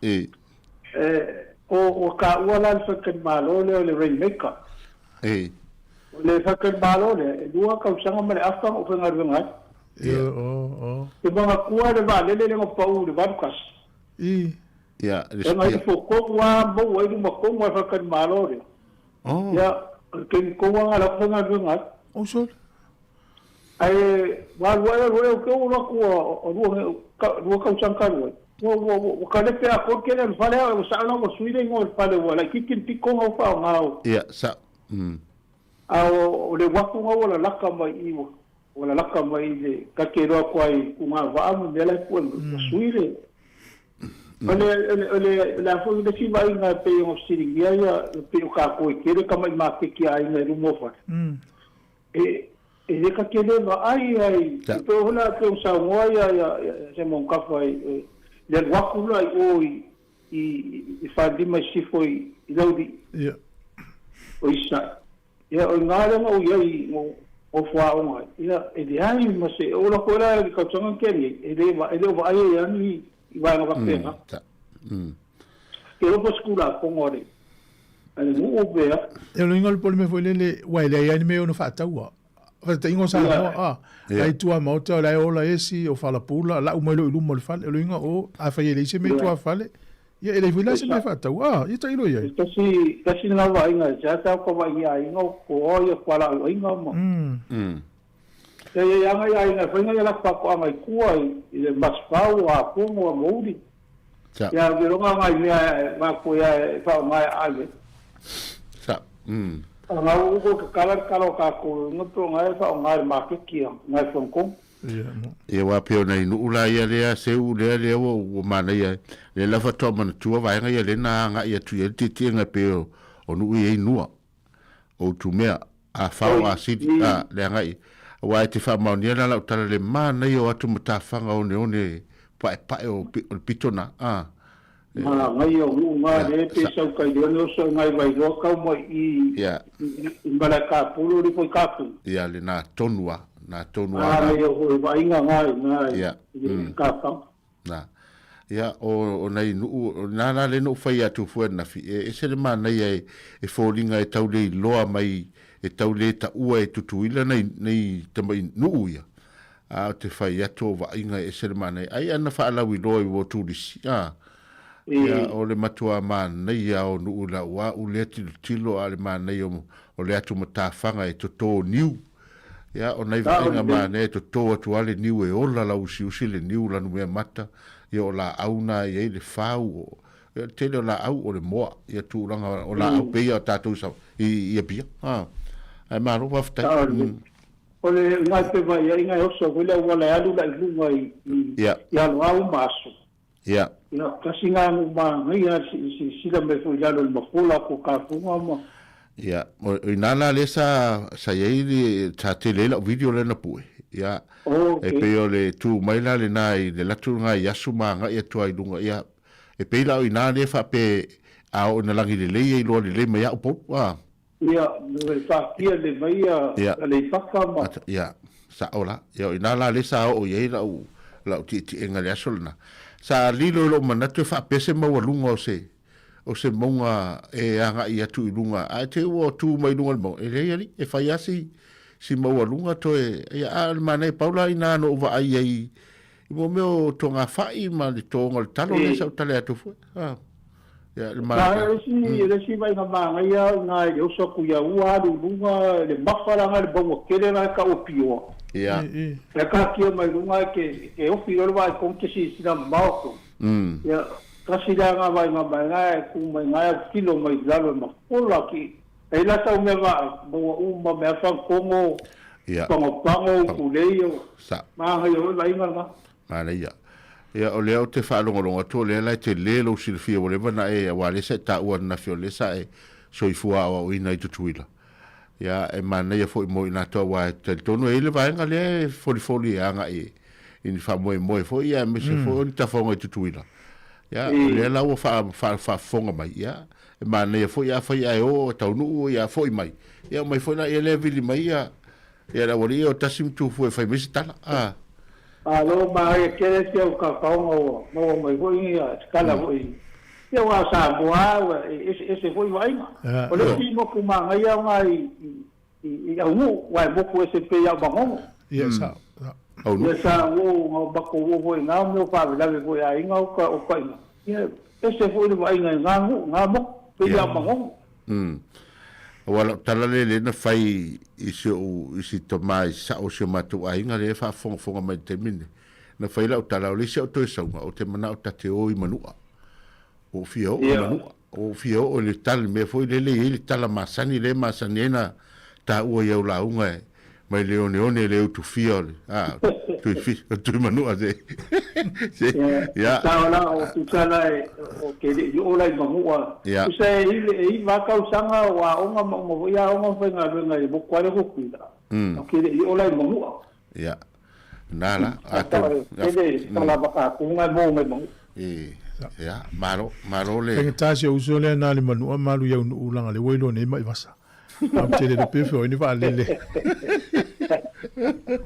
e o ka ua la whakan malo le rainmaker. e Le whakan malo le lua kausanga male afang o whangaru ngai. Te mga kua le va lele le ngopau le varukas. ya E ngai foko ua mo ai luma konga whakan malo le. Ya ke konga ngala whangaru ngai. Osol. Ai wa o ke ua kua o lua kausanga karua. O ka lepe a ko kene fale o sa na mo suile ngol fale wala kikin tikonga o fa ngao. ya sa o le waku nga wala laka mai iwa wala laka mai le kakero ko ai kunga va amu mela ko suile ole la fo de si vai nga pe o siringia ya pe o ka ko kere kama ma ke ki ai nga rumo fa e le kakere va ai to hola pe o Sāmoa ya se mon ka fai le waku la o i fa di mai si foi i laudi o isa ya o ngale mo yai o fa o mai ya e de ai ma se o la fora ka tsanga ke ni e de va ai ya ni va no ka pena ke o skula ko ngore ale mo o bea e lo ingol pol me foi le wai le ai me o no fa taua fa te ingo sa ai tua mo te la ola esi o fa la pula la o mo lo mo fa lo ingo o a fa ye se me tua fale ya ele vila se me fa taua i tai lo ye kasi na va inga ja ta ko va ia ingo ko o ko la ingo mo e anga ia inga fa inga la pa ko mai kua i le maspau a ko mo moudi ya vero nga me ma ko ya fa mai ale sa nga o ko kala ka ko no to nga fa nga ma ke ki nga fon ko e wa pe ona inu ula ia le se u le o mana ia le la fa to man tu va nga ia le na nga ia tu ia ti nga pe o nu ia inua o tu mea a fa wa siti a le nga i wa te fa ma ni la ta le mana ia o tu mata fa nga one pa o pitona ngai o nga le pe sau kai le no so ngai vai ro ka mo i bala ka pulo ri ko ka pu ya le na tonua o vai ngai ka ka na ya o nei nu na le no fai atu fu na fi e se le mana e folinga e tau le loa mai e tau le ta ua e tutuila nei te mai nu ia a te fai atu vai ngai e se le mana ai ana fa ala wi loa i wo tu disi ya o le matua man nei ya o nu la wa u le tilo ale man nei o le atu matafanga e to niu ya o nei vinga man e to atu ale niu e ola la usi le niu la nu me mata ya o la auna ye le fau te le la au o le moa ya tu langa o la au pe ya tatu sa i bia ai ma ro wafta o le ngai pe vai ya ngai o so le wala alu la lunga ya lo au maso ya kasi nga ma ngai si la me foi lo makola ko ka funga ma ya o inala le sa ye di ta tele la video le na pu ya e pe o le tu mai la le nai le la tu ngai ya suma nga ya tu ai lunga ya e pe la ina le fa pe a o na langi le i lo le me ya po wa ya le fa kia le mai le fa ka ma ya sa ola ya inala le sa o ye la ti enga le solna sa lilo lo mana te fa pese mo lunga o se monga e anga ia tu lunga a te o tu mai lunga mo e le e fa ya si mo lunga to e al mane paula ina no va ai i mo me to nga fa i ma le to ngol talo le sa tale atu fu ya le ma le si vai nga ma ia nga yo so ku ya ua lunga le mafara nga le bongo kele na ka o pio ya e ka ki mai lunga ke o pio va con que si na mauko ya kasi nga vai nga ku mai nga kilo mai lalo ma ola ki e la ta me va bo me fa como pango ku leio ma ha yo vai nga ma le ya o leo te fa longa to le la te le lo silfia o le vana e wa le se ta o na fio le sa e so i fua o ina i tutuila ya e mana ia foi mo ina to wa te tono ele vai nga le foli anga e in fa mo foi ya me se foi ta fonga i tutuila ya le la o fa fonga mai ya e mana ia foi ya o ta nu ya foi mai ya mai foi na ele vili mai ya la wori o tasim tu foi fai me sta alo ma e kere se o ka ka mo mai foi ya skala foi Ia wa Sāmoa ese foi vai. O le tino ku manga ia ngai I au wa mo ko ese pe ia bango. Ia sa. Ia sa o ba ko wo nga mo pa la ve ko ia inga o ka ina. Ia ese foi vai nga mo pe ia bango. Wala talale na fai isi to mai sa o se matu ai nga le fa fonga mai te mine. Na fai la o tala o le se o to saunga o te mana o tate o I manua. O fio o fio o le tal me foi le tala masani le masani na ta ua ia la unga mai leone le tu fio tu manu ade ya ta la o tu sala o ke o la mamua tu sai I va ka usanga wa onga mo ya onga venga mo kwale ko kuida o ke o la mamua ya nala ato ele la baka kunga mo ya maro le pengatasi o usole na le manu malu ya ulanga le welo ne mai vasa am tele de pefe o ni va lele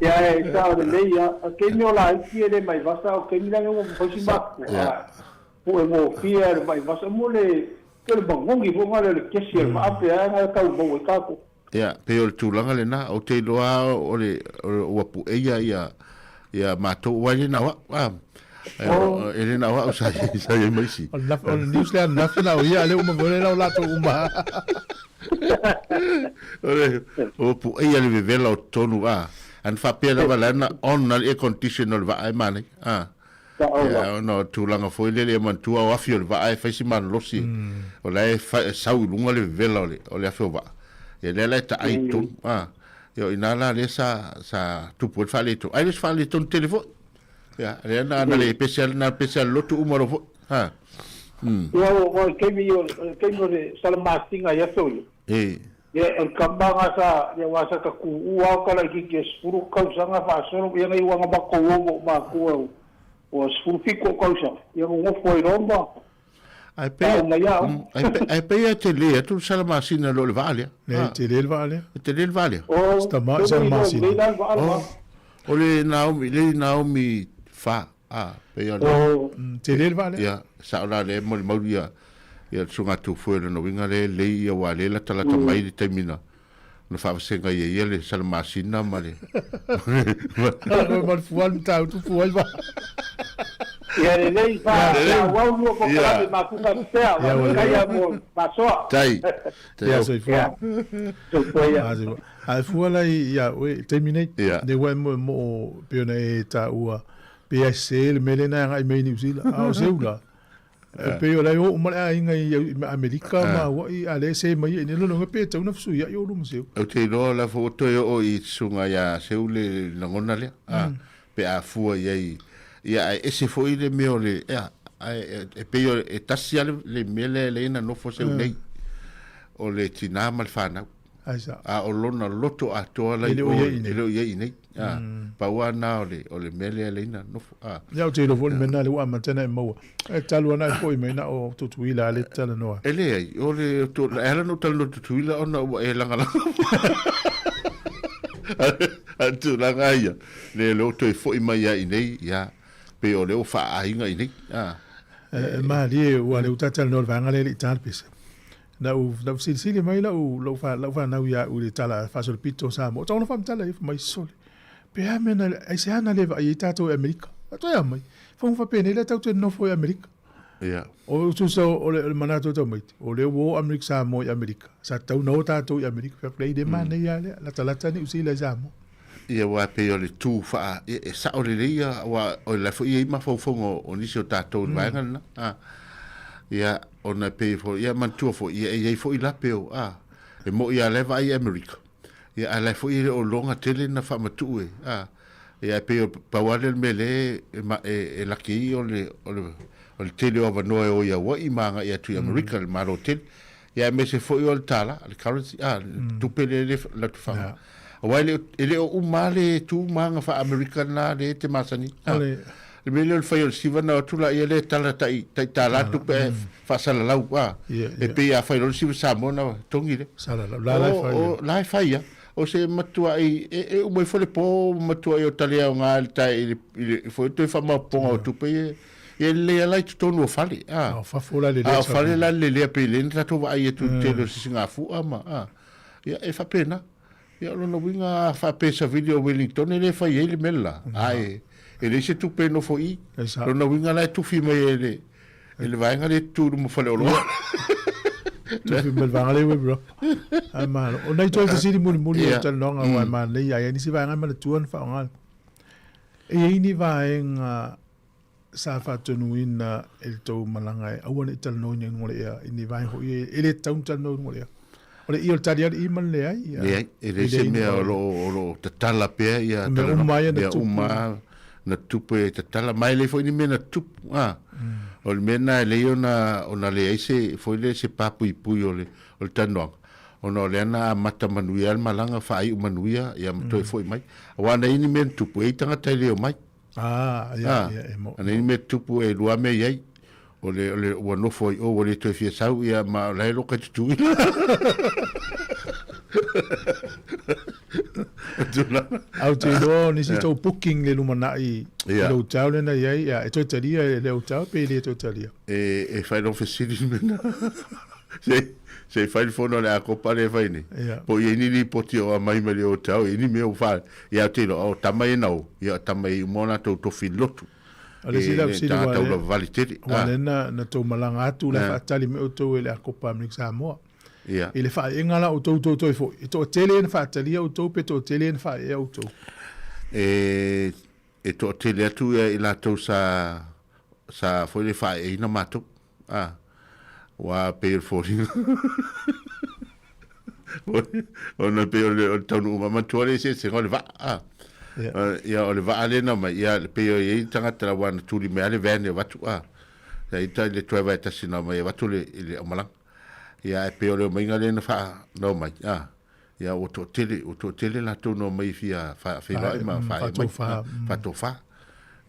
ya sa le ya ke no la ki le mai vasa o ke mi la mo posima o mo fia mai vasa mo le ke le bongi fo ngale le kesi ma ape ana ka bo ka ko ya pe o tulanga le na o te loa o le o pu ya mato wa ni na wa ele na wa sa mai si on New Zealand na fina o ia le uma vole la la to uma o pu ia le vela o tonu an fa pela wala na on na air conditioner va ai mane ya no tulanga foi le man tua wa fio va ai fa si man losi o la sa u lunga le vela o le fa va e le ta ai tu yo inala le sa tu pu fa le tu ai le fa le ton telefone ya le na le special lotu umaro ya o ke mi le salmatinga ya so ya el kambanga sa ya wasa ka ku wa ka la ki spuru ka sanga fa so ya ngai wa ba ko wo ma ku o spuru fiko ka sa ya mo foi romba ai pe ya te le tu salmasina lo le vale te le vale sta ma salmasina o le Naomi fa pe ya te le vale ya sa la le mo ya sunga tu fuera no vinga le ia wa le la tala mai di termina no fa senga ia le salmasina male mal fual ta tu fual va ya le fa wa no ko ka ma ku ka sea ka ya mo paso tai ya soy fual al fual ya we termine de wa mo pione ta ua PSL melena ngai me ni usila au seula pe o la o ma inga I Amerika ma wa I ale se mai ni lo nga pe tau na fu ya yo lu museu o te no la foto o I sunga ya seule na ngona le pe a fu ya ese foi le me le e pe o e tasia le mele le na no fo se nei o le tina mal fana o lona loto a to la o ye nei pa wa na o le mele le na no ya o te lo vol mena le wa matena mo e talu na foi me na o to tuila le tala no ele o le to era no talo to tuila ona e langa tu langa ia le lo to foi mai ia nei ya pe o le o fa ainga nei ma li wa le utata no vanga le talpis na u sili mai la u lo fa na ya u le tala fa sol pito Sāmoa to no fa tala mai sole pe amena ai se ana le vai tato Amerika to ya mai fa fa pene le tato no foi Amerika ya o tu so o le manato to mai o le wo Amerika Sāmoa Amerika sa tau no tato Amerika fa play de man ya le la tala tani u sila Sāmoa ia wa pe o le tu fa e sa o le ia wa o la fo ia ma fo o ni so tato vai ngana ia ona pe fo ia man tu fo ia fo ila pe o e mo ia le vai Amerika ia ala fo ia o longa tele na fa matu ia pe pa wale mele e la ki o le tele o no o ia wa imanga ia tu Amerika le maro tele ia me se fo o tala le currency tu pele la tu fa wale ele o umale tu manga fa Amerika na le te masani le mele o fai o siva na tula ia le tala tai tala tu pe fa sala lau e pe a fai o siva Sāmoa na tongi le sala la fai o se matua e o moi fole po matua o tale o nga tai foi to fa ma ponga tu pe e le ala tu tonu fale fa fola le fale la le pe le nta to vai e tu te lo singa fu ama ia e fa pena ia lo no winga fa pesa video Wellington le fa ele mella ai e le se tu pe no foi lo no winga la tu fi me ele vai ngale tu mo fale lo tu fi me va ngale we bro ama o nei to si muli muli tal no nga ma le ia ni si va ngama tu an fa ngal e ni va en sa fa tonu ina el to malanga e awana tal no ni ngole ia ni vai ho ele tau tal no ngole o le i o taria i man le ai ia ele se me lo tatala pe ia uma na tupe tatala mai le foi ni me na tup o le mena le ona le ese foi le se papu i pui o le tano ona le na mata manuia malanga fa ai manuia ia to foi mai wana ini men tupu e tanga tele o mai ia ana ini me tupu e lua me ai o le no foi o le to fia sau ia ma le lo ka tu au te do ni si to booking le lumana i lo tau le na ia e to taria le o tau pe le to taria e fai no facility mena se fai il fono le a copa le fai ni po i ni poti o mai me le o tau i ni me o fa ia te lo o tamai no ia tamai mona to filotu ale sila ta la valitete na to malanga atu la fatali me o to le a copa mix Samoa ia ele fa engala o to fo to tele fa tali o to pe to tele fa e o to e to tele atu e la to sa foi le fa e na mato wa per fori ona pe o tonu ma tole se ngol va ia o le va ale na ma ia pe e tanga tra wan tu li me ale vene va tu ia ita le tu va ta sina ma va tu le omala ia e pe o le mainga le na fa no mai ia o to tele la tu no mai fia fa ma fa to fa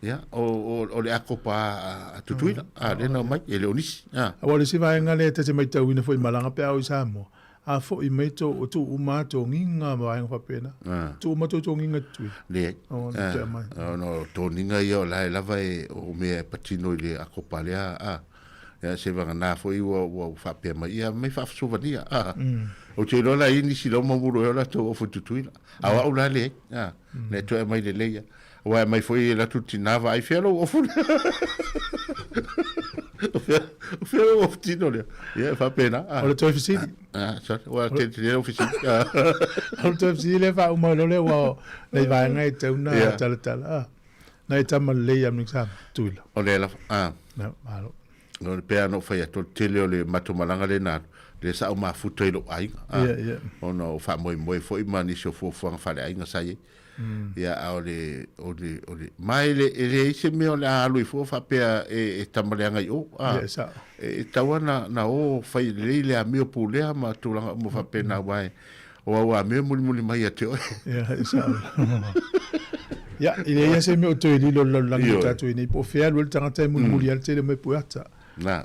ia o le akopa tutuina le na mai ele onis o le siva ngale te mai tau ina foi malanga pe au Samoa a fo i mai to o tu uma to nginga ma ai fa pena tu uma to nginga tu le no to ninga ia la vai o me patino le akopa le ia se va na foi o fa pe mai ia me fa suvania o te lo la ini si lo mo buro la to o tutuina a o la le le to mai le ia wa mai foi la tutti nava ai felo o fu o tino le ia fa pena o le to fisi sa wa te o fisi o to fisi le fa uma lo le wa le va ngai te una tala na tama le ia mxa tuila o le la na malo no le pe no fa ya to tele o le mato malanga le na le sa o ma futo lo ai o no fa moi foi mani so fo fa le ai nga sai ia ole mai le se me ole a lui fo fa pe e tamaleanga o e tawana na o fai le a mio pule ma tu la mo fa pe na wai o a me muli mai ate o ia ile ia se me o to li lo la ta tu ni po fe lo tanga te muli al te me puata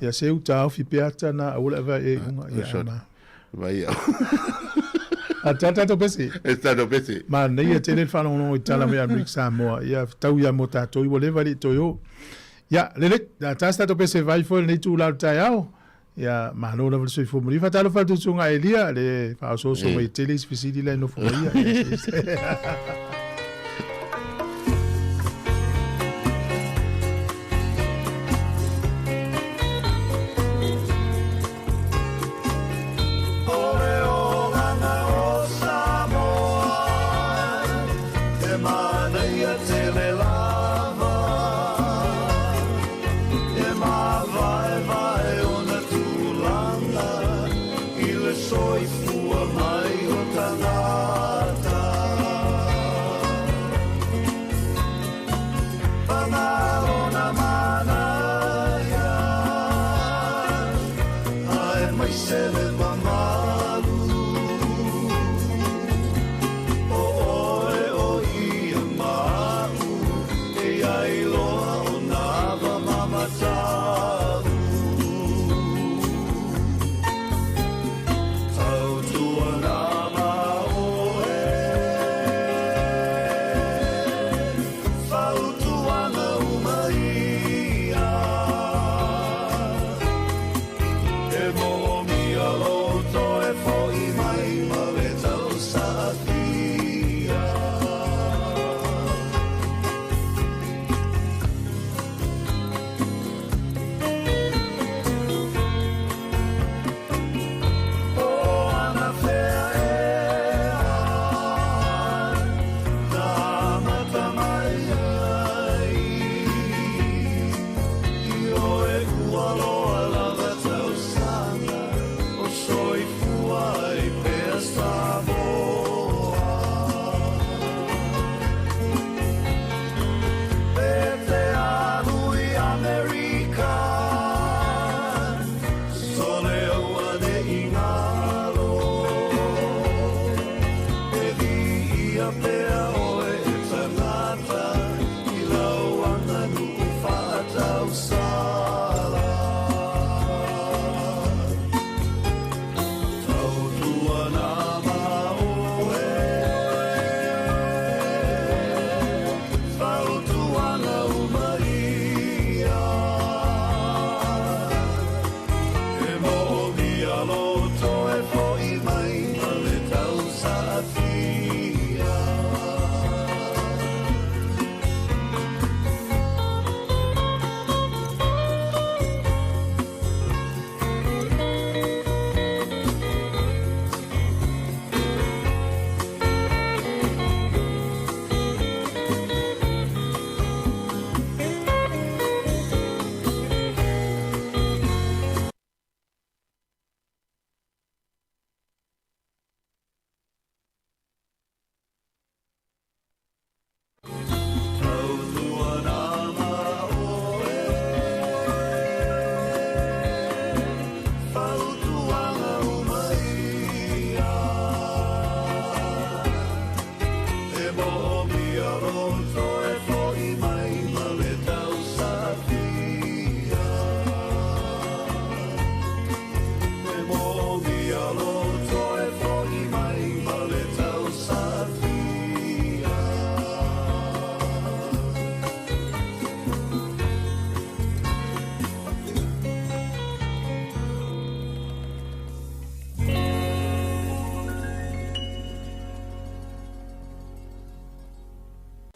ia se u ta fi peata na o la va e ia vai Atata to pesi. Está do pesi. Ma nei te le fa no itala me America Samoa. Ia tau ia mota to i vole vali to yo. Ya le ta sta to pesi vai fo nei tu la ta yao. Ya ma no na so fo muri fa talo fa tu sunga elia le fa so mai tele sfisidi le no fo ia.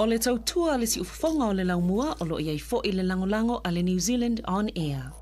O le tautua le si ufafonga o le laumua o lo iai fo i le langolango a le New Zealand On Air.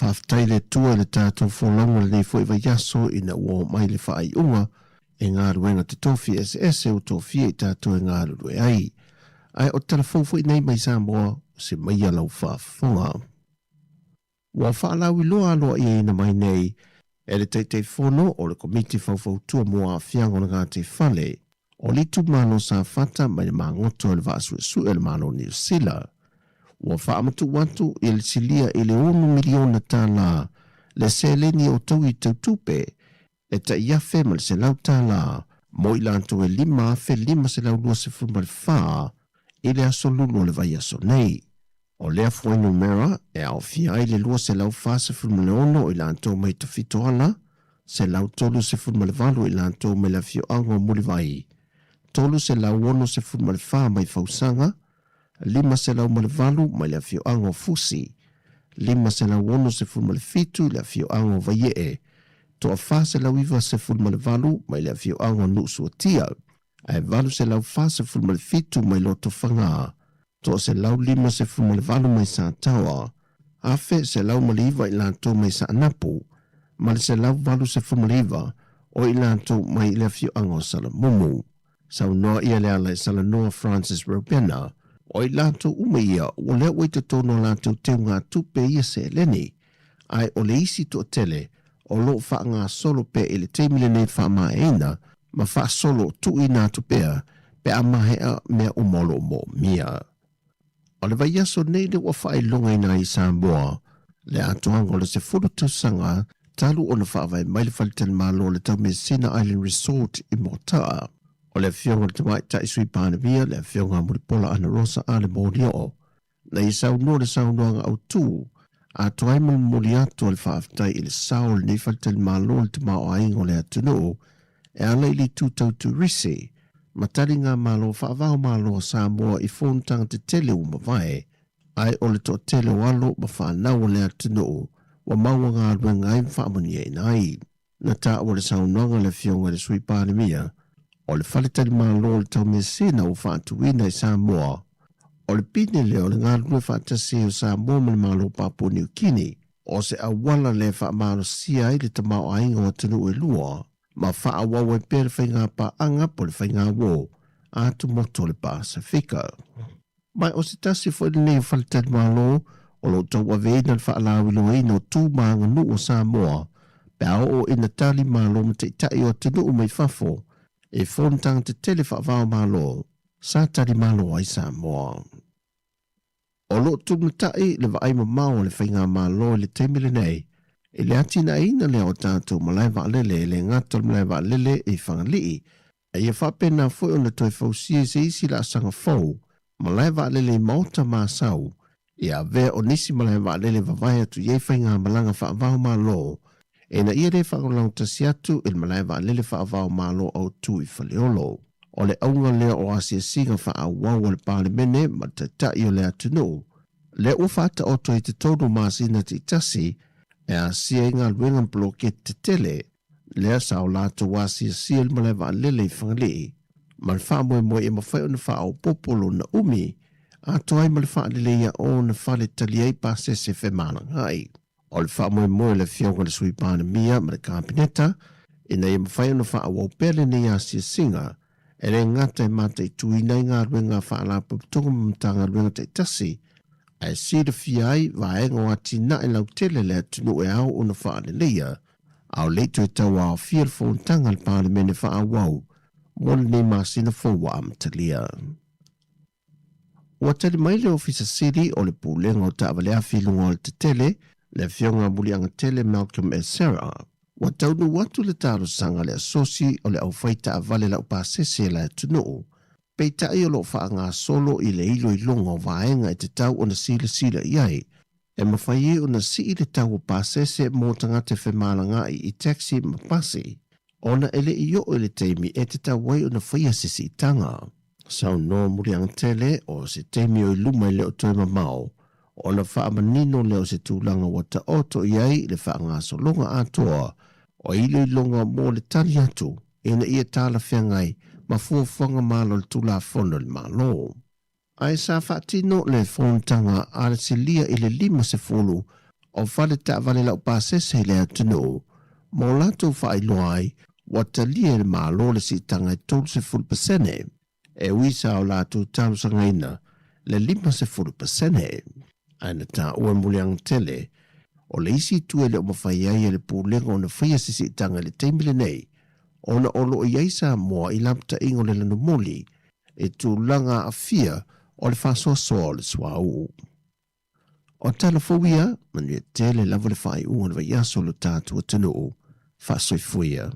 Whaftai le tua le tātou wholonga le fo iwa yaso ina ua mai le whaai unga e ngā ruenga te tofi SS o tofi e tātou e ngā rue ai. Ai o telefon nei mai Sāmoa se mai alau whaafonga. Wa whaalau I loa aloa I ina mai nei e le teitei whono o le komiti whauwhautua mua a whiangona ngā te whale o li tu malo sa fata mai le mangoto le vasu le malo New Zealand. Ua whaamatu watu il silia i le 1 miliona tala le seleni o tau I tautupe e ta iafe ma le se lau tala mo I lanto e 5 se lau 2 se fulma le wha I le aso lulu le vai aso nei. O lea fuainu mera e au fia I le 2 se lau 5 se fulma le ono I lanto mai ta fitoala se lau 3 se fulma le valu I lanto mai la fio ango muli vai. 3 se lau 1 se fulma le wha mai fausanga 5 se lau ma le valu mai le fio ango fusi. 5 se lau 1 se fulma le fitu le fio ango vaie. Toa wha se lau 2 se fulma le valu mai le fio ango nusu tia. Ai valu se lau 2 se fulma le fitu mai loto whanga. Toa se lau 5 se fulma le valu mai sa tawa. Afe se lau ma le iwa I lanto mai sa anapu. Ma le se lau valu se fulma le iwa o I lanto mai le fio ango sala mumu. Sau noa ia le ala sala noa Francis Robena. O I lanto umeia o lea wei te tono lanto te ngā tupe ia se leni. Ai o le isi to tele o lo wha ngā solo pe I le teimile nei wha maa eina ma wha solo tu I nā tupea pe a mahea mea umolo mo mia. O le vai aso nei le wa wha I longa ina I Sāmoa le atoanga le se furu tusanga talu o na wha vai mai le whalitele malo le tau me Sina Island Resort I Motaa. O le fionga le tamai ta isui pānavia le fionga muripola ana rosa a le mōni o. Na I sau no le sau noanga au tū, a toai muli atu le whaaftai I le sau le nifaltele malo le tamau a ingo le atunu, e ala I li tūtau tu risi, matari ngā malo whaavau malo Sāmoa I whontanga te tele umawai, ai o le to tele walo ma whanau le atunu, wa maua ngā ruenga I whaamuni e nai. Na ta o le sau noanga le fionga le sui pānavia, o le whalitari malo le tau me sena o whaatuina I Sāmoa. O le pine leo le ngā rue whaatase o Sāmoa me le malo Papua New Guinea. O se awala le whaamalo sia I le tamau a ingo atunu e lua. Ma whaawau e pere whainga pa anga po le whainga wo. Atu moto le Pasifika. Mai o se tasi fo le nei whalitari malo o lo tau aveina le whaalawi lo ino tū maanga nu o Sāmoa. Pea o ina tali malo ma te itai o atunu o mai fafo. E whontang te tele whaavao malo, sa tari malo ai Sāmoa. O lo tumutai le waaima mao le whainga malo le teimile nei, e le atina ina le o tātou malai waalele le ngatal malai waalele e whangalii, e ia whapena fwoi o na toi fausie se isi la asanga fau, malai waalele maota māsau, e a vea o nisi malai waalele wawai atu ye whainga malanga whaavao malo, e na ia re whakalang tasi atu il malai waalele whaavao malo au tu I whaleolo. O le aunga lea o asia singa whaawau o le pālemene ma te tai o le atunu. Le ufata oto I te todo māsina te itasi e a sia inga luenga bloke te tele. Lea sao lato wasia sia il malai waalele I whangalii. Ma le whaamoe moe e mawhai o na whaao popolo na umi. A toai ma le whaalele ia o na whale taliei pasese whemanangai. O le wha moe le fionga le sui pāna mia ma le kāpineta, e nei mawhai na wha awau pele ni a sia singa, e re ngata e mata I tui nei ngā ruenga wha ala paputonga mamtanga ruenga te tasi, e si le fiai wa e ngā ati na e lau tele le atunu e au o na wha ale leia, au leitu e tau au fia le whontanga le pāna mene wha awau, mole ni māsina fōwa amatalia. Ua tali mai le ofisa siri o le pūlenga o ta'awalea filunga o le te tele, le fionga mulianga tele Malcolm e Sarah. Wa taunu watu le taro sanga le asosi o le au faita a vale la upasese la tunu. Peita i o lo wha ngā solo I le ilo I longa o vaenga e te tau o na sila iai. E mawhai o na si I le tau o pasese mō tangate whemalanga I taxi mapasi. Ona ele I o le teimi e te tau wai o na whaia sisi I tanga. Sau no mulianga tele o se teimi o I luma I le o toi mamao. O na whaamanino leo se tūlanga wata oto iai le whaanga solonga atoa o ilo I longa mō le tali atu e na ia tāla whiangai ma fuawhanga malo le tūla whono le malo. Ai sa whaatino le whontanga a le se lia I le 5 se fulu o whale ta vale lau pāsese le atunu. Mō lato whaailoa ai wata lia le malo le si tanga I 3%. E wisa o lato talu sangaina le 5%. Aina tā ua muliang tele, o le isi tue le o mawhai ai le pūlenga o na whaia sisi tanga le teimile nei, Ona olo i ai Samoa I lamta ingo le lanu moli e tūlanga a fia o le whasoasoa o le swau. O talafowia, manu e tele lava le whai unga wa yaso lo tātua tunu o whasoifuia.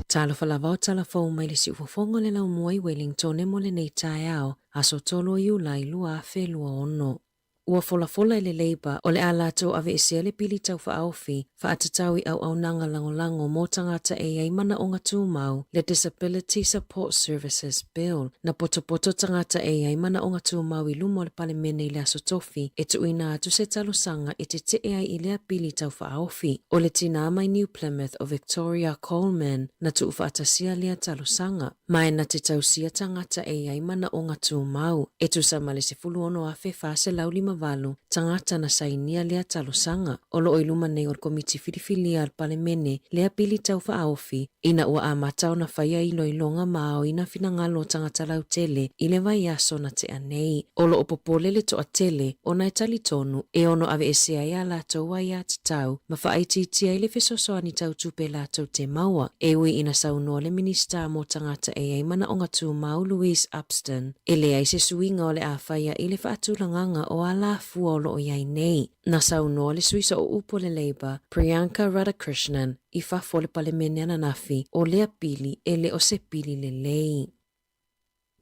Talofa lava o talafou mai le si ufofonga le lau mua I Wellington e mo le nei tae ao, aso tolo I ulai lua a whelua ono. Ua fola le Labour o le alato ave isia le pili tau whaofi, whaatatawi au nanga lango mo tangata e ai mana o ngā tūmau le Disability Support Services Bill, na poto tangata e ai mana o ngā tūmau I lumo le palemene I le aso tofi, e tuina atu se talosanga e te te e ai I lea pili tau whaofi, o le tina mai New Plymouth o Victoria Coleman, na tu whaatasia lea talosanga, mai na te tausia tangata e ai mana o ngā tūmau, e tu samale se fulu ono afe fase laulima valu, tangata na sainia lea talosanga, o lo iluma nei or komiti filifilia al palemene lea pili tau whaofi, ina ua amatau na whaia iloilonga mao ina finangalo tangata lau tele, ile vai aso na te anei, o lo opopole le toa tele, o na etali tonu, e ono ave esea ia la toa ia tatau, ma whaititia ile fesosoani tau tupe la tau te maua, e ui ina saunoa le minista mo tangata e eimana o ngatu mau Louise Upston, ele ai se suinga o le a whaia ile whaatulanganga o ala fua o lo iai nei, na saunoa le suisa o upo le Labour, Priyanka Radhakrishnan, I whafo le palemene ananafi o lea pili ele o se pili le lei.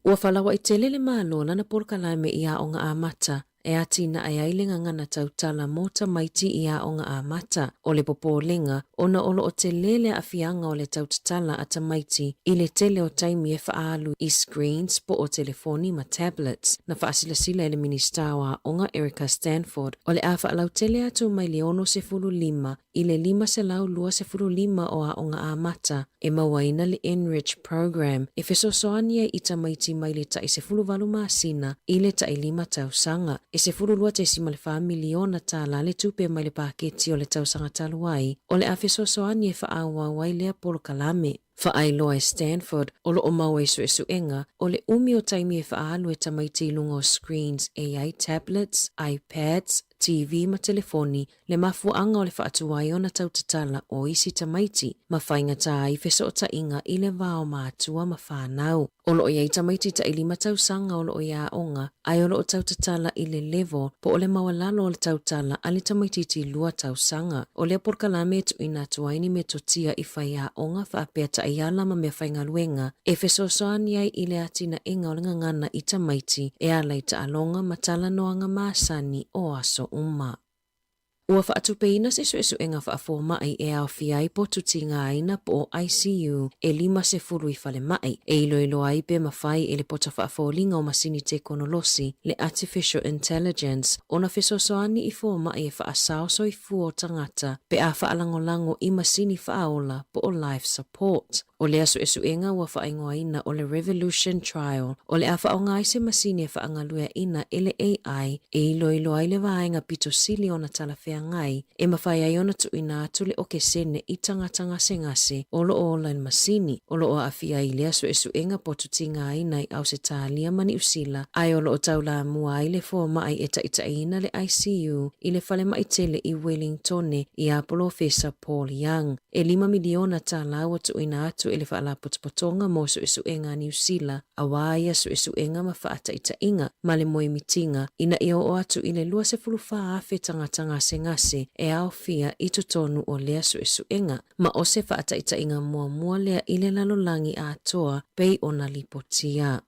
Ua whalawa I tele le mālona na porkalame I a o ngā amata, e ati na ai ailenga ngana tautala mota maiti I a o ngā amata, o le popolenga, ona olo o te lele a fianga o le tautatala ata maiti, I le tele o taimi e whaalu I screens po o telefoni ma tablets, na whaasilasila le ministawa o ngā Erica Stanford, o le a whaalau tele atu mai leono se fulu lima, I le lima se lau lua se fulu lima o a o ngā amata, e mawaina le Enrich Program, e fesosoania I ta maiti mai le ta I se fulu valu maasina, I le ta I lima tausanga, e se fulu lua te sima le wha miliona tala le tupe mai le paketi o le tausanga taluai, o le afesosoani e whaawa wai lea polo kalame. Whaailoa e Stanford, o lo o mau e suenga, o le umi o taimi e whaalu e tamaiti lungo screens, AI tablets, iPads, TV ma telefoni, le mafuanga o le whaatuai o na tautatala o isi tamaiti, ma whainga tā I feso o ta inga I le vao mātua ma whanau. O lo o iai tamaiti ta ili matausanga o lo o ia onga, ai o lo o tautatala I le level, po o le mawalalo o le tautala a le tamaiti ti lua tausanga. O le porkalame tu ina tuaini me totia I whaia onga whaapea ta iala ma mea whainga luenga, e feso soani ai I le atina inga o le ngangana I tamaiti, e alai ta alonga matala noanga maasani o aso uma. Ua whaatupeina se suenga whaafo mai e au fiai po tutinga aina po ICU e lima se furu I whale mai, e iloilo ai pe mawhai e le pota whaafo linga o masini teknolosi, le artificial intelligence, o na fesosoani I fo mai e whaasao so I fuo tangata, pe a whaalangolango I masini whaaola po o life support. O le asu suenga ua whaingoa ina o le Revolution Trial, o le a whaongai se masini e whaangaluea ina ele AI, e iloilo ai le vaenga pito sili o na talawhea ngai, e mawhai ai ona tu ina atu le oke sene I tangatanga se ngase, o lo o lain masini, o lo o awhia I le asu suenga po tutinga ina I au se tālia mani usila, ai o lo o taula mua ai le fo mai e taitaina le ICU, I le whale mai tele I Wellington I Apollo Fesa Paul Young, e 5 miliona tālau o tu ina atu e le whaala potopotonga mo suenga New Zealand, a waia suenga ma whaataitainga, ma le moe mitinga, ina I o atu I le lua se fuluwha afe tangatanga se ngase, e au fia I tutonu o lea suenga, ma o se whaataitainga mua lea I le lalolangi a toa, pei o na lipotia.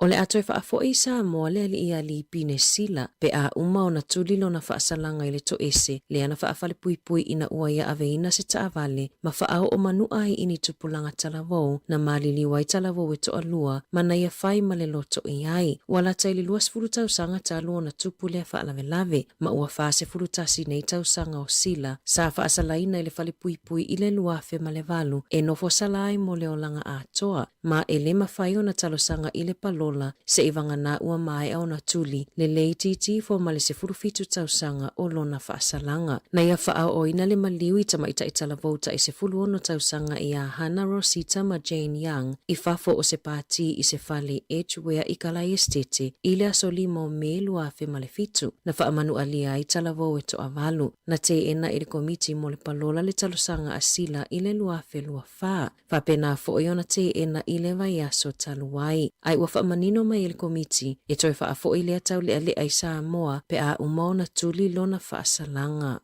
O le ato e whaafo I Sāmoa le ali ia li pine sila, pe a uma o na tulilo na whaasalanga I le to ese, le ana whaafale pui ina ua ia aveina se taavale, ma whaao o manu ai ini tupulanga talavou, na malili wai talavou e to alua, ma na ia whai ma le loto I ai, wala taili luas furutau sanga talua na tupule whaalave, ma ua whaase furutasi nei tau sanga o sila, sa whaasalaina I le whale pui I le luafe ma le valu, e nofo salai mo le olanga a toa, ma e le mawhai o na talo sanga I le palo lola se ivangana ua mai au na tuli le leititi fo male se furufitu tausanga o lona whaasalanga. Na ia whaao ina le maliwi tamaita itala vouta i se fulu ono tausanga i a Hana Rosita ma Jane Young i fafo o se pāti i se fale Edgeware i Kalai Estete i le aso limo me lua fe male fitu na whaamanu alia i tala vou e to avalu. Na te ena i le komiti mo le palola le talosanga asila i le lua fe lua wha. Whapena fo iona te ena i le vai aso taluai. Ai ua whaamanino mai i le komiti e toi wha fo i le atau le ale ai Sāmoa pe a umau na tuli lona whaasalanga.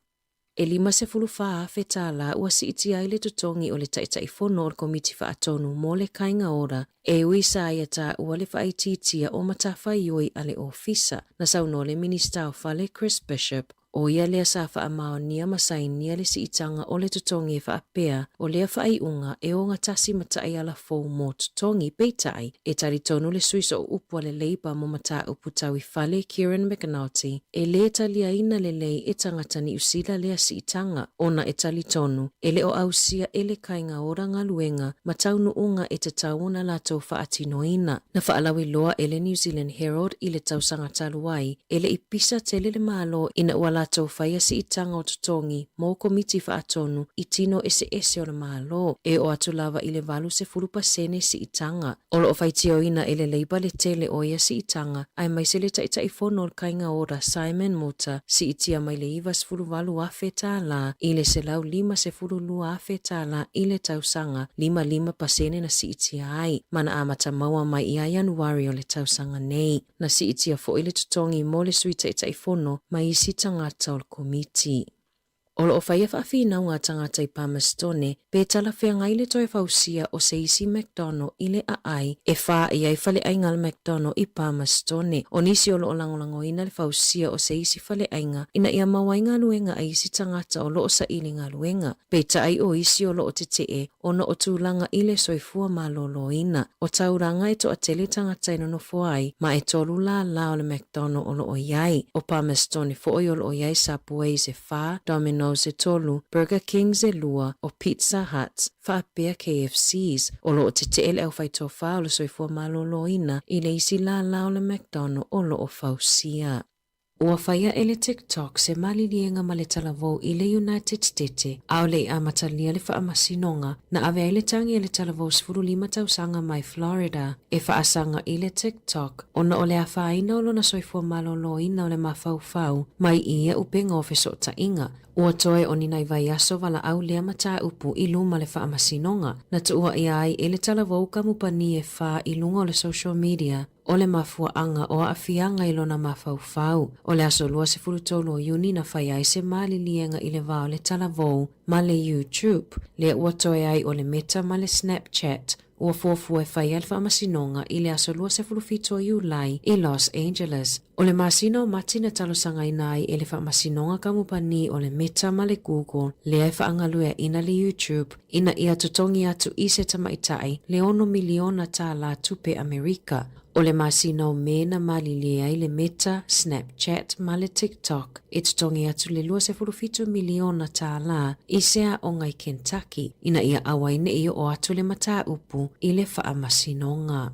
E lima se fulu wha fe tala ua si iti ai le tutongi o le taitai fono o le komiti wha atonu mo le kainga ora e ui sa ia ta ua le wha ititia o matawha ioi ale ofisa na sauno le minista o fale Chris Bishop o ia lea sa wha amao nia masainia le si itanga o le tutongi e wha apea o lea wha unga e o ngatasi matai ala fau mo tutongi peitai e taritonu le suiso o upua le leiba mo mata uputawi fale Kieran McNulty e le talia ina le lei e tangata ni usila lea si itanga ona e talitonu e le o ausia e le kainga ora ngaluenga mataunu unga e te tauna lato wha atinoina na wha alawi loa e le New Zealand Herald i le tausanga taluai e le ipisa tele le malo ina wala tau whaia si itanga o tutongi mo komiti wha atonu i tino ese o le malo e o atu lava i le valu se fulupa sene si itanga. Olo o whaitio ina e le leiba le tele o ia si itanga ai mai se le taitai fono kainga ora Simon Muta si itia mai le ivas fulu valu a fetala i le se lau lima se fulu lua a fetala i le tausanga lima pasene na si itia ai. Mana amata maua mai ia Januari o le tausanga nei. Na si itia fo i le tutongi mo le sui taitai fono mai isi tangata o le komiti. Olo o whaia whaafina ngā tangata i Palmerston pe tala whea ngai le toe whausia o se isi McDonald i le aai e wha i ai whale ainga le McDonald i Palmerston. O nisi olo o langolango ina le whausia o se isi whale ainga ina ia mawai ngā luenga a isi tangata o loo sa ili ngā luenga. Pe tai o isi o loo te tee o no o tūlanga i le soifua malolo ina. O tauranga e to a tele tangata ino no fuai ma e tolu la o le McDonald o loo iai. O Palmerston fo o loo iai Subway se wha, Domino's e tolu, Burger King e lua, o Pizza Hut, whaapea KFCs, o loo te teele au whaito wha o le soifua malolo ina, i le isi la o le McDonald o loo whausia. Ua whaia e le TikTok se malilienga ma le talavou i le United States, au le amatalia le whaamasinonga, na ave le tangi e le talavou sfuru 5 tausanga mai Florida, e whaasanga i le TikTok, ona o le a whaina o lona soifua malolo ina o le mawhau mai ia upenga o feso ta inga. Ua toe o ninai vai aso wala au lea mata upu i luma le whaamasinonga, na tuua i ai e le talavou kamupani e wha i lunga o le social media, o le mafua anga o afianga i lona mawhau. O le aso lua se fulutolo o uni na whai ai se malilienga i le vao le talavou, ma le YouTube, le ua toe ai o le Meta ma le Snapchat, ua fuafua e whai alfa amasinonga i le aso lua se fulufito Iulai i Los Angeles. O le masino mati na talosanga inai e le whaamasinonga kamupani o le Meta ma le Google, le ai whaangalue ina le YouTube, ina ia tutongi atu i se tamaitai le 1 miliona tala tupe Amerika. O le masino me na malilea i le Meta, Snapchat ma le TikTok, e tutongi atu le 2.5 miliona tala i sea o ngai Kentucky, ina ia awaine i o atu le mata upu i le whaamasinonga.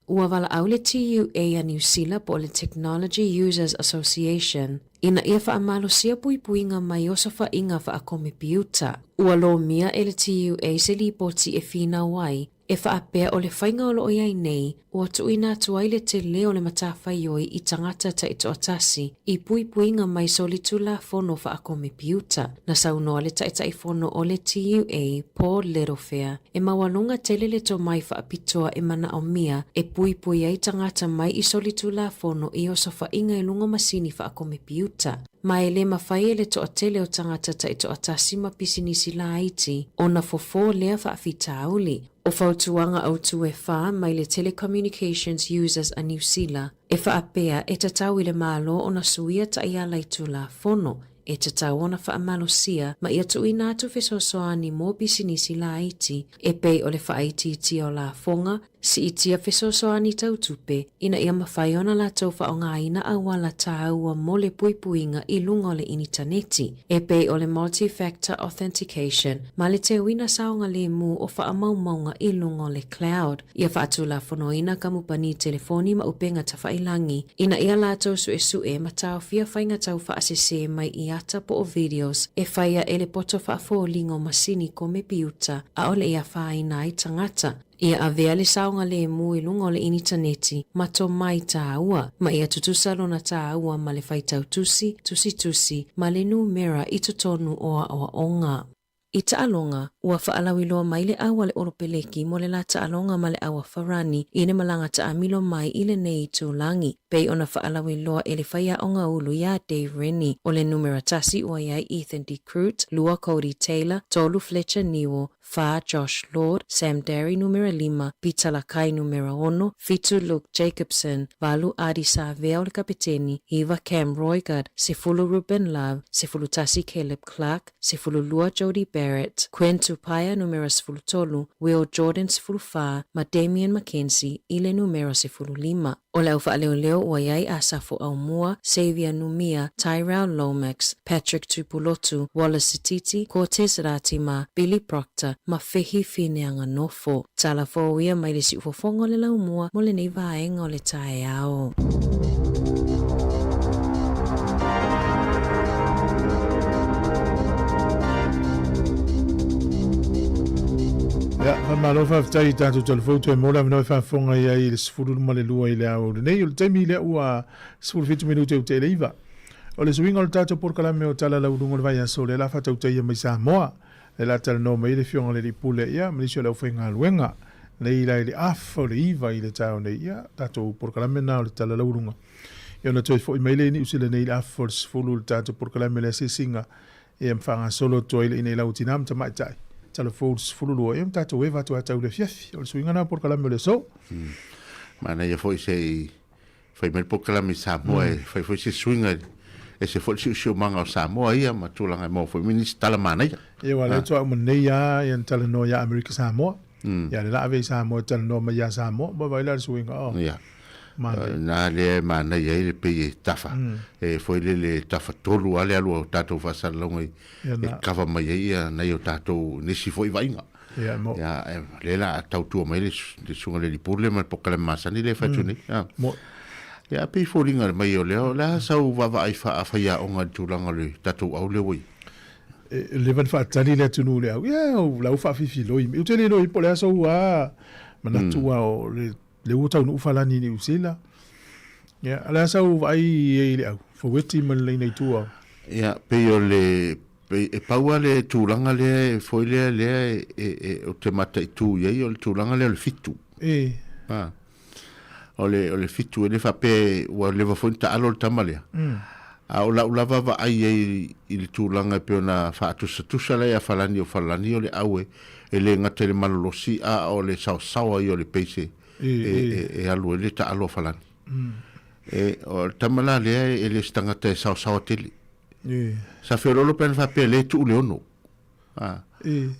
Ua wala au le TUA a New Zealand po le Technology Users Association, ina ia whaamalo sia puipuinga mai osa whainga whaakomipiuta. Ua lo mia e le TUA se li poti e whina wai, e whaapea o le whainga o loo iai nei, ua tuina tuai le te leo le matawhai oi i tangata ta ito atasi, i puipuinga mai solitula fono whaakomipiuta, na saunoa le taitai fono o le TUA, Paul Littlefair, e mawalunga tele le to mai whaapitoa e mana o mia, e puipui ai tangata mai i solitula fono i osa whainga e lunga masini whaakomipiuta. Mai le mawhai le to atele o tangata ta ito atasi mapisinisi la iti, o na fofo lea whaafitauli. O whautuanga au tu e wha mai le Telecommunications Users a New Zealand, e whaapea e tatau i le malo o na suia ta ia laitula fono, e te tauona whaamalosia ma ia tui nātu whesosoani mō bisinisi la iti e pei o le whaiti iti o la fonga si itia whesosoani tautupe ina ia mawhaiona la tau whaonga ina awala tāua mō le puipuinga I lunga o le initaneti e pei o le multi-factor authentication ma le te wina saonga le mu o whaamaumaunga I lunga o le cloud ia whaatu la fonoina kamupani telefoni ma upenga tawhailangi ina ia la tau sue ma tau fia whainga tau whaasese mai I ata po o videos e whaia ele poto whaafolingo masini ko me piuta a ole ia whaina I tangata. Ia avea le saonga le mui lunga o le initaneti ma to mai tāua ma ia tutusalo na tāua ma le whaitau tusi ma le numera I totonu oa onga. I taalonga, ua whaalawiloa mai le awa le oropeleki mo le la taalonga ma le awa wharani I ne malanga taamilo mai I le nei tūlangi. Pei ona whaalawiloa e le whaia onga ulu ia Dave Rennie o le numera tasi ua iai Ethan D. Crute, Lua Cody Taylor, Tolu Fletcher Niwo, Fa Josh Lord, Sam Derry numera 5, Pita Lakai numera 1, Fitu Luke Jacobson, Valu Adi Savea o le kapiteni, Eva Cam Roygard, Sefulu Ruben Love, Sefulu Tasi Caleb Clark, Sefulu Lua Jody Barrett, Quinn Tupaya numera 13, Will Jordan 04, ma Damian Mackenzie, ile numera 05. O le ufa leo ua iai Asafo Aumua, Xavier Numia, Tyrell Lomax, Patrick Tupulotu, Wallace Sititi, Cortez Ratima, Billy Proctor, ma fehi fineanga nofo. Tala fōia mai le si ufofongo le laumua mo le nei vaenga o le tae ao. Ja, malo fa tai tanto telefoto e mola no fa fonga ia I sfuru ma le lua I le au le nei o temi le ua sfuru 20 minuti o te leiva o le swinga o tato por kala me o tala la urungo le vai so le la fa tau tai mai Samoa le la tala no mai le fionga le pule ia me le fenga luenga nei la le afo le iva I le tau nei ia tato por kala me na o le tala la urunga ia na toi fo mai le ni usile nei afo sfuru tato por kala me le singa e mfanga solo toi le nei la utinam tamai tai telefon fululu e mta to eva to ata le fiafi o swinga na por kala me le so mana ia foi se foi mer por kala me Samoa foi se swinga e se foi se manga o Samoa ia ma tulanga mo foi ministra la mana ia wala to mo nei ya en tala no ya America Samoa ia le la ave Samoa tala no ma ya Samoa ba vai la swinga oh ia na le mana ia le pe tafa e foi le tafa tolu ale alu tato fa salonga e kava mai ia na yo tato nisi foi vainga ya le la tautu mai le sunga le pole ma pokale masani le fatuni ya pe folinga mai yo le la sau va vai fa ya onga tulanga le tato au le wi le van fa tali le tunu le ya la fa fifi loi u tele loi pole so wa mana tua o le uta no falani ni usila ya ala sa vai le au fo weti man le nei tua ya pe yo le e paua le tūlanga le foi le o te mata I tū iei o le tūlanga le o le fitu o le fitu e le whape ua lewa foi ta alo le tamalea a o la ulava va ai I le tūlanga pe ona whaatusa le a falani o le aue e le ngata le malolosi a o le sausawa I o le peise e alu e le ta alo falani e o tamala le e le stangata e sausawa tele sa ferolo pen fa pele tu le ono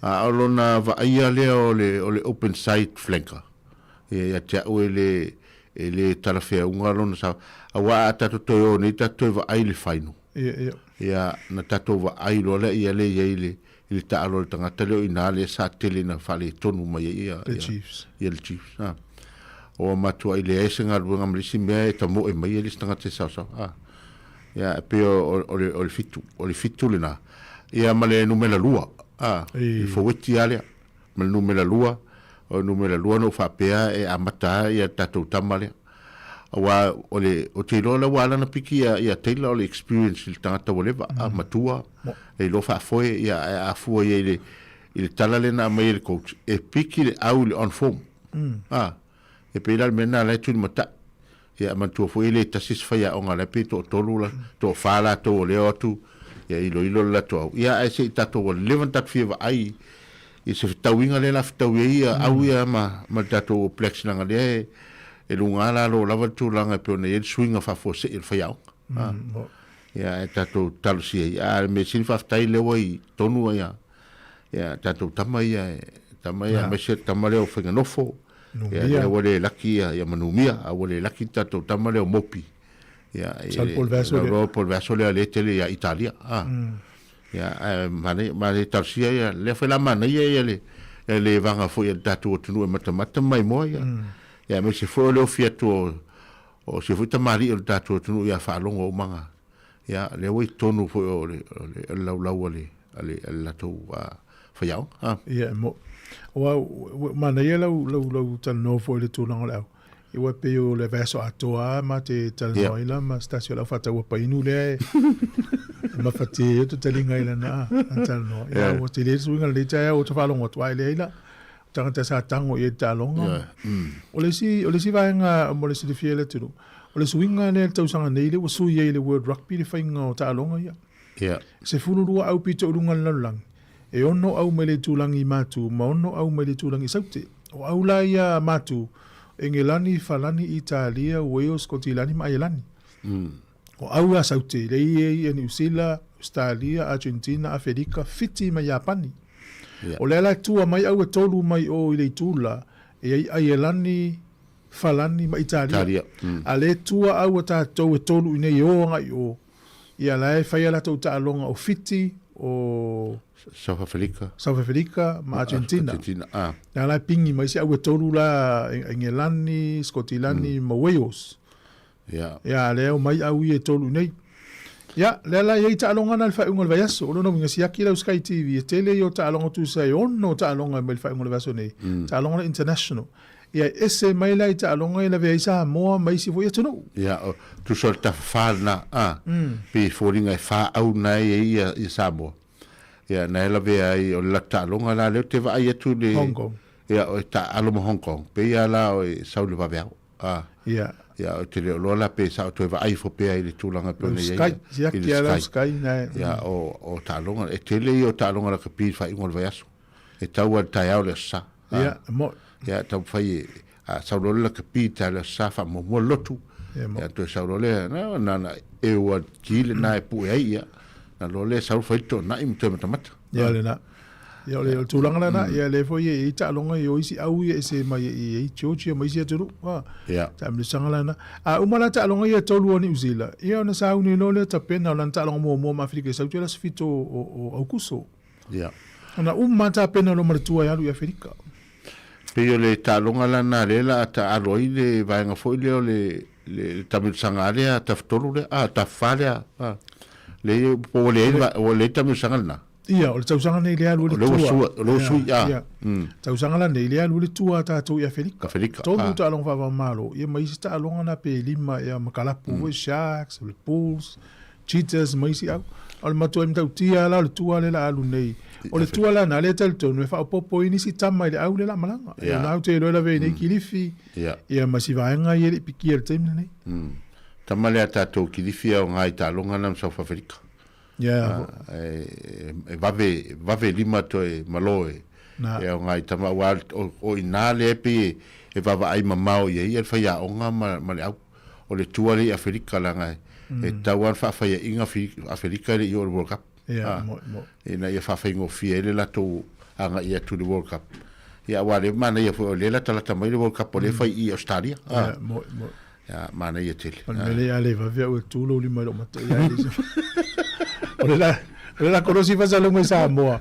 a olona va ia le o le open site flanker ya tia o le talafe unga lona sa awa ata to ni tato va ai le faino ya na tato va ai lo le ia le ile ta alo tanga tele ina le sa tele na fale tonu mai ia the chiefs o matu ai le esenga luanga mlisi me ta mo e mai le stanga te sa ya pe o le fitu le na ia male numela lua I fo weti ale mal numela lua no fa pea e amata ia tatu tamale wa o te lola wala na piki ia teila o le experience il tangata woleva matua e lo fa foi ia a fu ia il talale na mai le coach e piki le au le on form e pe la mena la tu mata ia matua foi le tasis faya o ngala pe to tolula to fala to le otu ia ilo la to ia e se tato o levanta fiva ai e se tawinga le la tawia au ia ma tato plex na ngale e lunga la lo lava tu langa pe ne swinga fa fo se il faya ya tatou talusia ia me sin faftai le wai tonu ia ya tatou tamai me se tamale o fenga nofo ya wale laki ya manumia a wale laki tatou tamale o mopi ya pol verso le tele ya Italia ya mane talusia ya le fela mana ia le vanga fo ya tatou tunu mata mai mo ya me se fo le fiato o se futa mari o tatou tunu ya fa longo o manga ya le wai tonu fo o le lau ale la to fa ya ya mo wa mana ia lau tal no fo le tu lang lau i wa pe o le verso atoa ma te tal no ila ma stasio la fata wa pa inu le ma fati to talinga ila na tal no ya o te le suinga le ta o to fa longo to ile ila tanga sa tango e talonga o le si vaenga mo le si fiele tu o le suinga le tau sanga nei le o su ye le world rugby le fainga o talonga ia se fulu rua au pito runga lalang e ono au mele tulangi matu ma ono au mele tulangi saute o au la ia matu Engelani falani Italia Wales Scotland ma Irlani o au a saute le ia New Zealand Australia Argentina Afrika fiti ma Japani o le ala tua mai au e tolu mai o i le tula e ai elani falani ma Italia a le tua au a tātou e tolu i nei o ngai o i ala e whai ala tau taalonga o fiti o South Africa ma Argentina na ala pingi mai se au e tolu la Engelani Scotland ma Wales ya le mai au i e tolu i nei ya lela ye ta longa na fa ngol vayaso o no ngasi akila Sky TV tele yo ta longa tu sai no ta longa mel fa ngol vayaso ne ta longa international ya ese mai la ta longa la ve Sāmoa mai si vo yeto ya tu solta fa na pe foringa fa au na ia Sāmoa ya na la ve ai o la ta longa la le te va ai tu de Hong Kong ya o ta alo Hong Kong pe ya la o Sauli va vea ya te le lola pe sa to va ai fo pe ai le tulanga pe nei Sky na ya o talonga e te le o talonga ka pi fa ingol va yaso e tau al taiao le sa ya mo ya tau fai a sa lola ka pi ta le sa fa mo lotu ya to sa lola na e o kile na e pu ai ya na lola sa fai to na im te mata ya le na ya le tulanga na ya le fo ye i talonga yo isi au ye se mai i chochi mai se turu ya ta me sangala na a umala talonga ye tolu ni uzila ya na sa uni lole ta pena lan talonga mo Afrika sa tula sfito o kuso ya na ta pena lo martua ya lu Afrika pe yo le talonga la na le la ta aloi le vai nga fo le tamil sangale ta ftolu le ta fale le po le tamil sangala ia o le tausanga nei lea lua le tua tausanga la nei lea lua le tua tātou i Afrika tolu ta alonga whawa malo ia maisi ta alonga na pe lima ia makalapu sharks, le bulls, cheetahs maisi au o le matua im tau tia la o le tua le la alu nei o le tua la na le talitonu e wha popo ini si tama i le au le la malanga ia nau te loela vei nei kilifi ia masi vaenga i le piki le taimina nei tama lea tātou kilifi au ngai ta alonga na South Africa vave lima to e maloe e ngai tama wa o ina le pe e vava ai mamao ye ia fa ya onga ma le au o le tua le Afrika la ngai e tawan fa fa inga Afrika le World Cup e na ia fa fa ngo fiele la to anga ia to the World Cup ia wa le mana ia fo le la tala tama le World Cup le fa i Australia ya mana ia tele le ale va via o tu lo lima lo mata ia Ora korosi fa salo mai Sāmoa.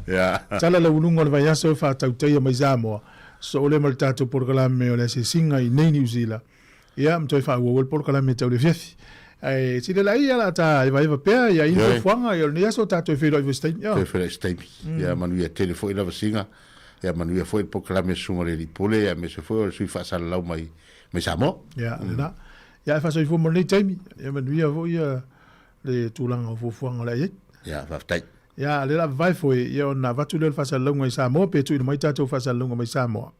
Tala la ulunga le vai aso fa tau tai mai Sāmoa. So le mal tato programa o le se singa i nei New Zealand. Ia mtoi fa o programa tau le fiafi. Ai si le la ia la ta vai va pe ia info fuanga ia ne aso tato fe lo vestain. Fe fe stain. Ia manu ia telefone la singa. Ia manu ia foi programa sunga le pole ia me se foi sui fa sala mai Sāmoa. Ia na. Ia fa so ifo mo nei taimi. Ia manu ia vo ia le tulanga fo fuanga la ia. Ya, vaftai. Ya, le la vai foi, ia na vatu le fa salonga i Sāmoa, pe tu i mai tatou fa salonga mai Sāmoa.